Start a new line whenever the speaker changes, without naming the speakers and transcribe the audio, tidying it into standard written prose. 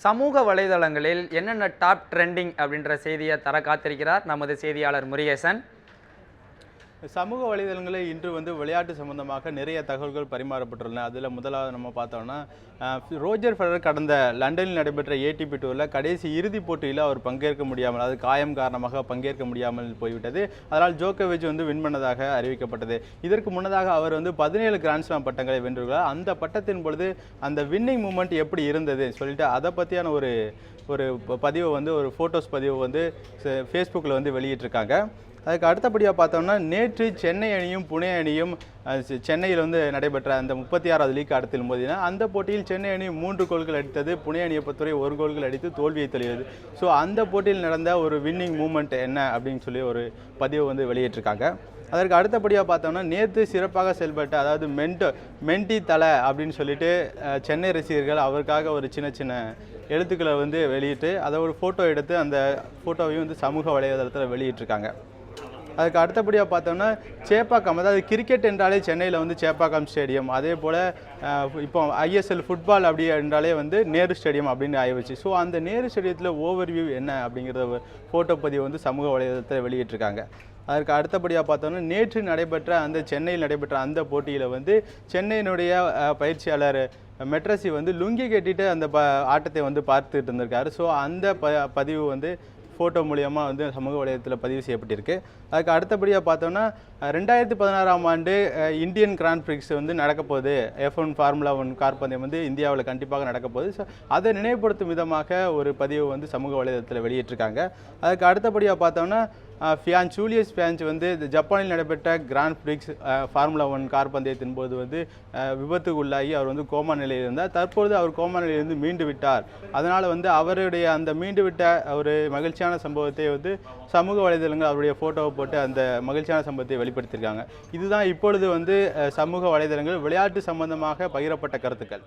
சமூக வலைதளங்களில் என்னென்ன டாப் ட்ரெண்டிங் அப்படின்ற செய்தியை தர காத்திருக்கிறார் நமது செய்தியாளர் முருகேசன்.
சமூக வலைதளங்களில் இன்று விளையாட்டு சம்பந்தமாக நிறைய தகவல்கள் பரிமாறப்பட்டுள்ளன. அதில் முதலாவது நம்ம பார்த்தோம்னா, ரோஜர் ஃபெடரர் கடந்த லண்டனில் நடைபெற்ற ஏடிபி டூரில் கடைசி இறுதிப் போட்டியில் அவர் பங்கேற்க முடியாமல், அது காயம் காரணமாக பங்கேற்க முடியாமல் போய்விட்டது. அதனால் ஜோக்கோவிச் வின் பண்ணதாக அறிவிக்கப்பட்டது. இதற்கு முன்னதாக அவர் 17 கிராண்ட்ஸ்லாம் பட்டங்களை வென்றுள்ளார். அந்த பட்டத்தின் பொழுது அந்த வின்னிங் மூமெண்ட் எப்படி இருந்தது சொல்லிட்டு அதை பற்றியான ஒரு பதிவை ஒரு ஃபோட்டோஸ் பதிவு ஃபேஸ்புக்கில் வெளியிட்டிருக்காங்க. அதுக்கு அடுத்தபடியாக பார்த்தோம்னா, நேற்று சென்னை அணியும் புனே அணியும் சென்னையில் நடைபெற்ற அந்த 36வது லீக் ஆட்டத்தில் மோதினா அந்த போட்டியில் சென்னை அணி 3 கோல்கள் அடித்தது. புனே அணியை பொறுத்தவரை 1 கோல்கள் அடித்து தோல்வியை தழுவியது. ஸோ அந்த போட்டியில் நடந்த ஒரு வின்னிங் மூமெண்ட் என்ன அப்படின்னு சொல்லி ஒரு பதிவு வெளியிட்டிருக்காங்க. அதற்கு அடுத்தபடியாக பார்த்தோம்னா, நேற்று சிறப்பாக செயல்பட்ட, அதாவது மென்டி தலை அப்படின்னு சொல்லிட்டு சென்னை ரசிகர்கள் அவருக்காக ஒரு சின்ன சின்ன எழுத்துக்களை வெளியிட்டு அதை ஒரு ஃபோட்டோ எடுத்து அந்த ஃபோட்டோவையும் சமூக வலைதளத்தில் வெளியிட்டிருக்காங்க. அதுக்கு அடுத்தபடியாக பார்த்தோம்னா, சேப்பாக்கம், அதாவது கிரிக்கெட் என்றாலே சென்னையில் சேப்பாக்கம் ஸ்டேடியம், அதே போல் இப்போ ஐஎஸ்எல் ஃபுட்பால் அப்படி என்றாலே நேரு ஸ்டேடியம் அப்படின்னு ஆயிடுச்சு. ஸோ அந்த நேரு ஸ்டேடியத்தில் ஓவர்வியூ என்ன அப்படிங்கிறத ஃபோட்டோ பதிவு சமூக வலைதளத்தில் வெளியிட்டிருக்காங்க. அதற்கு அடுத்தபடியாக பார்த்தோம்னா, நேற்று நடைபெற்ற அந்த சென்னையில் நடைபெற்ற அந்த போட்டியில் சென்னையினுடைய பயிற்சியாளர் மெட்ரஸி லுங்கி கட்டிட்டு அந்த ஆட்டத்தை பார்த்துட்டு இருந்திருக்காரு. ஸோ அந்த பதிவு ஃபோட்டோ மூலியமாக சமூக வலைதளத்தில் பதிவு செய்யப்பட்டிருக்கு. அதுக்கு அடுத்தபடியாக பார்த்தோம்னா, 2016ஆம் ஆண்டு இந்தியன் கிராண்ட் பிரிக்ஸ் நடக்கப்போகுது. F1 ஃபார்முலா 1 கார் பந்தயம் இந்தியாவில் கண்டிப்பாக நடக்கப்போகுது. ஸோ அதை நினைவுபடுத்தும் விதமாக ஒரு பதிவு சமூக வலைதளத்தில் வெளியிட்டிருக்காங்க. அதுக்கு அடுத்தபடியாக பார்த்தோம்னா, ஜூலியஸ் ஃபியான்ச் ஜப்பானில் நடைபெற்ற கிராண்ட் பிரிக்ஸ் ஃபார்முலா 1 கார் பந்தயத்தின் போது விபத்துக்கு உள்ளாகி அவர் கோமா நிலையில் இருந்தார். தற்பொழுது அவர் கோமா நிலையிலிருந்து மீண்டு விட்டார். அதனால் அவருடைய அந்த மீண்டு விட்ட ஒரு மகிழ்ச்சியான சம்பவத்தை சமூக வலைதளங்கள் அவருடைய ஃபோட்டோவை போட்டு அந்த மகிழ்ச்சியான சம்பவத்தை வெளிப்படுத்தியிருக்காங்க. இதுதான் இப்பொழுது சமூக வலைதளங்கள் விளையாட்டு சம்பந்தமாக பகிரப்பட்ட கருத்துக்கள்.